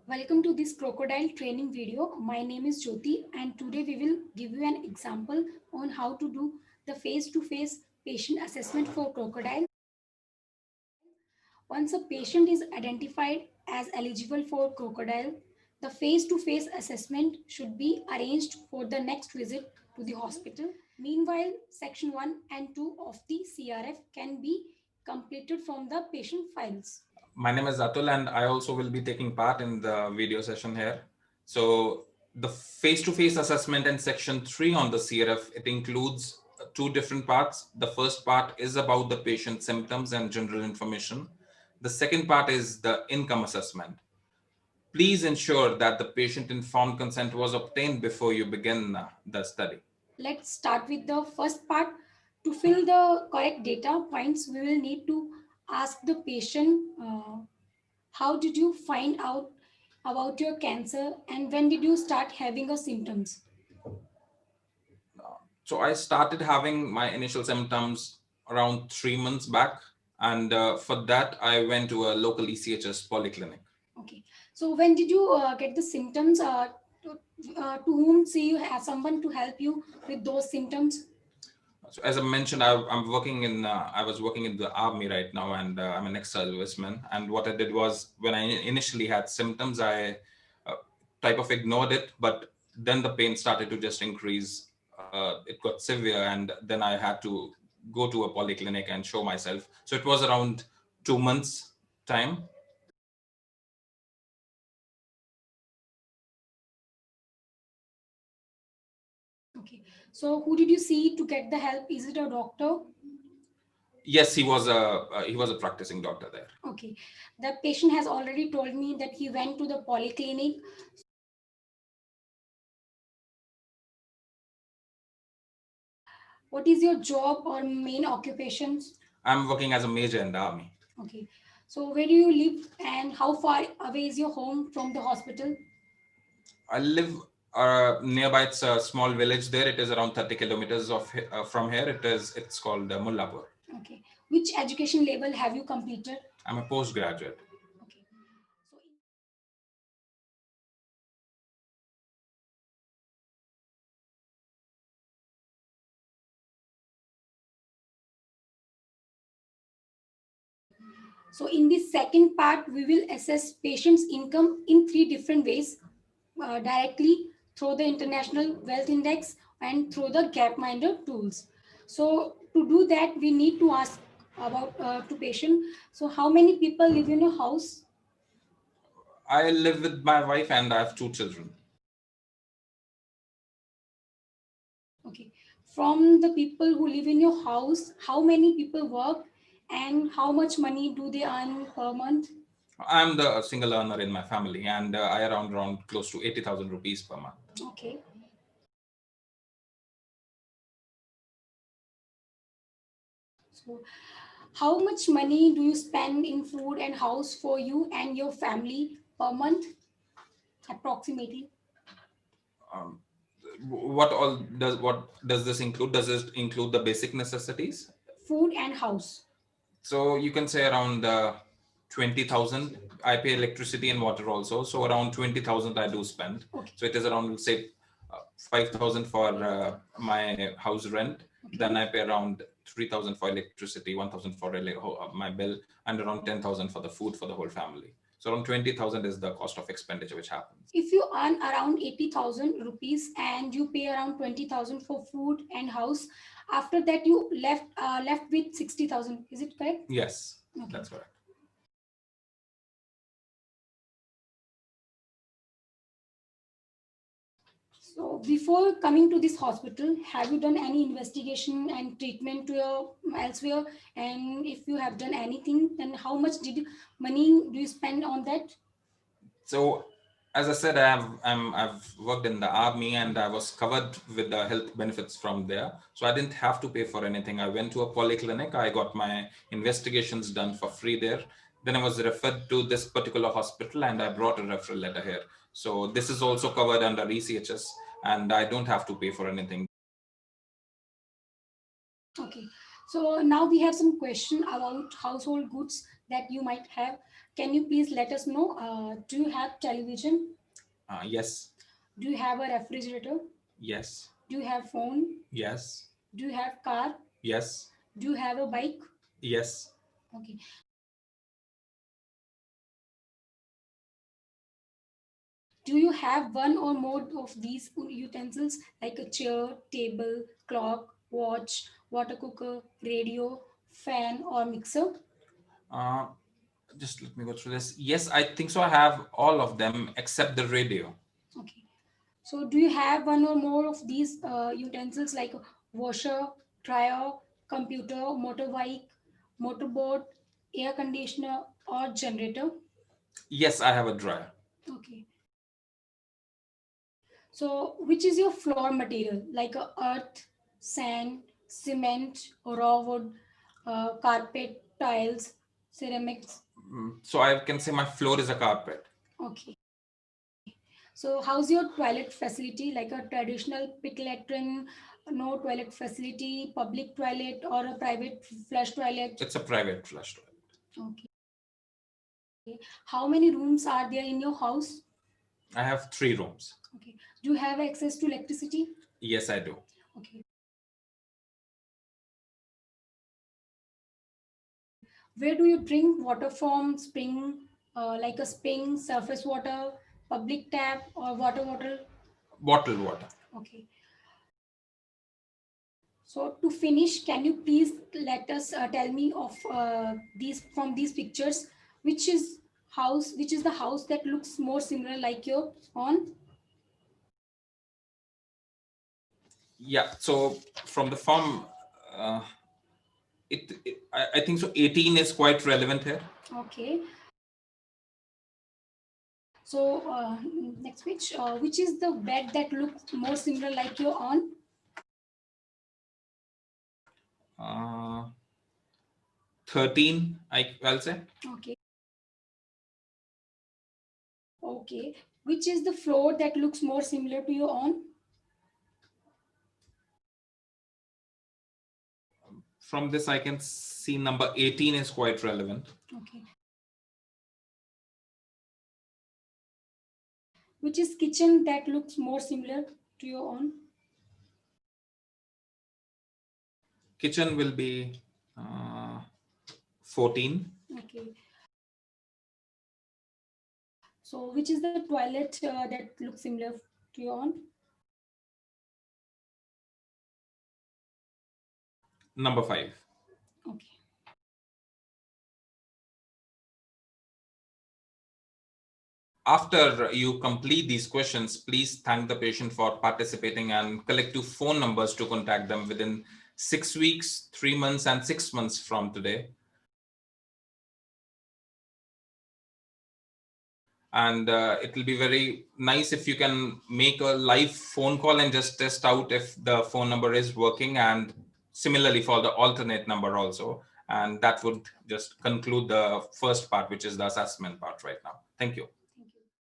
Welcome to this crocodile training video. My name is Jyoti and today we will give you an example on how to do the face-to-face patient assessment for crocodile. Once a patient is identified as eligible for crocodile, the face-to-face assessment should be arranged for the next visit to the hospital. Meanwhile, section 1 and 2 of the CRF can be completed from the patient files. My name is Atul and I also will be taking part in the video session here. So the face-to-face assessment in section 3 on the CRF, it includes two different parts. The first part is about the patient symptoms and general information. The second part is the income assessment. Please ensure that the patient informed consent was obtained before you begin the study. Let's start with the first part. To fill the correct data points, we will need to ask the patient, how did you find out about your cancer and when did you start having a symptoms? So I started having my initial symptoms around 3 months back. And for that, I went to a local ECHS polyclinic. Okay. So when did you get the symptoms? To whom see you have someone to help you with those symptoms? So as I mentioned, I'm working in, I was working in the army right now, and I'm an ex-serviceman. And what I did was, when I initially had symptoms, I type of ignored it, but then the pain started to just increase. It got severe, and then I had to go to a polyclinic and show myself. So it was around 2 months time. Okay. So who did you see to get the help? Is it a doctor? Yes, he was a practicing doctor there. Okay. The patient has already told me that he went to the polyclinic. What is your job or main occupations? I'm working as a major in the army. Okay. So where do you live and how far away is your home from the hospital? I live nearby. It's a small village there. It is around 30 kilometers from here. It's called Mullapur. Okay. Which education level have you completed? I'm a postgraduate. Okay. So So in this second part, we will assess patient's income in three different ways, directly through the International Wealth Index and through the Gapminder tools. So to do that, we need to ask about to patient. So how many people live in your house? I live with my wife and I have two children. Okay. From the people who live in your house, how many people work and how much money do they earn per month? I'm the single earner in my family, and I earn around close to 80,000 rupees per month. Okay. So how much money do you spend in food and house for you and your family per month, approximately? Um, what does this include? Does it include the basic necessities? Food and house. So you can say around 20,000. I pay electricity and water also, so around 20,000 I do spend. Okay. So it is around, say, 5,000 for my house rent. Okay. Then I pay around 3,000 for electricity, 1,000 for my bill, and around 10,000 for the food for the whole family. So around 20,000 is the cost of expenditure which happens. If you earn around 80,000 rupees and you pay around 20,000 for food and house, after that you left with 60,000. Is it correct? Yes, Okay. that's correct. So before coming to this hospital, have you done any investigation and treatment to your elsewhere? And if you have done anything, then how much money do you spend on that? So, as I said, I've worked in the army and I was covered with the health benefits from there. So I didn't have to pay for anything. I went to a polyclinic. I got my investigations done for free there. Then I was referred to this particular hospital and I brought a referral letter here. So this is also covered under ECHS and I don't have to pay for anything. Okay. So now we have some question about household goods that you might have. Can you please let us know? Do you have television? Yes. Do you have a refrigerator? Yes. Do you have phone? Yes. Do you have car? Yes. Do you have a bike? Yes. Okay. Do you have one or more of these utensils like a chair, table, clock, watch, water cooker, radio, fan, or mixer? Uh, just let me go through this. Yes, I think so. I have all of them except the radio. Okay. So, do you have one or more of these utensils like a washer, dryer, computer, motorbike, motorboat, air conditioner, or generator? Yes, I have a dryer. Okay. So, which is your floor material like a earth, sand, cement, raw wood, carpet, tiles, ceramics? So I can say my floor is a carpet. Okay. So, how's your toilet facility like a traditional pit latrine, no toilet facility, public toilet, or a private flush toilet? It's a private flush toilet. Okay. How many rooms are there in your house? I have 3 rooms. Okay. Do you have access to electricity? Yes, I do. Okay. Where do you drink water from? Spring, like a spring, surface water, public tap, or water bottle? Bottled water. Okay. So to finish, can you please let us tell me of these from these pictures, which is the house that looks more similar like your on? Yeah. So from the form, uh, I think so. 18 is quite relevant here. Okay. So next which is the bed that looks more similar like your on? 13, I'll say. Okay. Okay. Which is the floor that looks more similar to your on? From this, I can see number 18 is quite relevant. Okay. Which is kitchen that looks more similar to your own? Kitchen will be 14. Okay. So which is the toilet that looks similar to your own? Number 5. Okay. After you complete these questions, please thank the patient for participating and collect 2 phone numbers to contact them within 6 weeks, 3 months, and 6 months from today. And it will be very nice if you can make a live phone call and just test out if the phone number is working, and similarly for the alternate number also. And that would just conclude the first part, which is the assessment part right now. Thank you.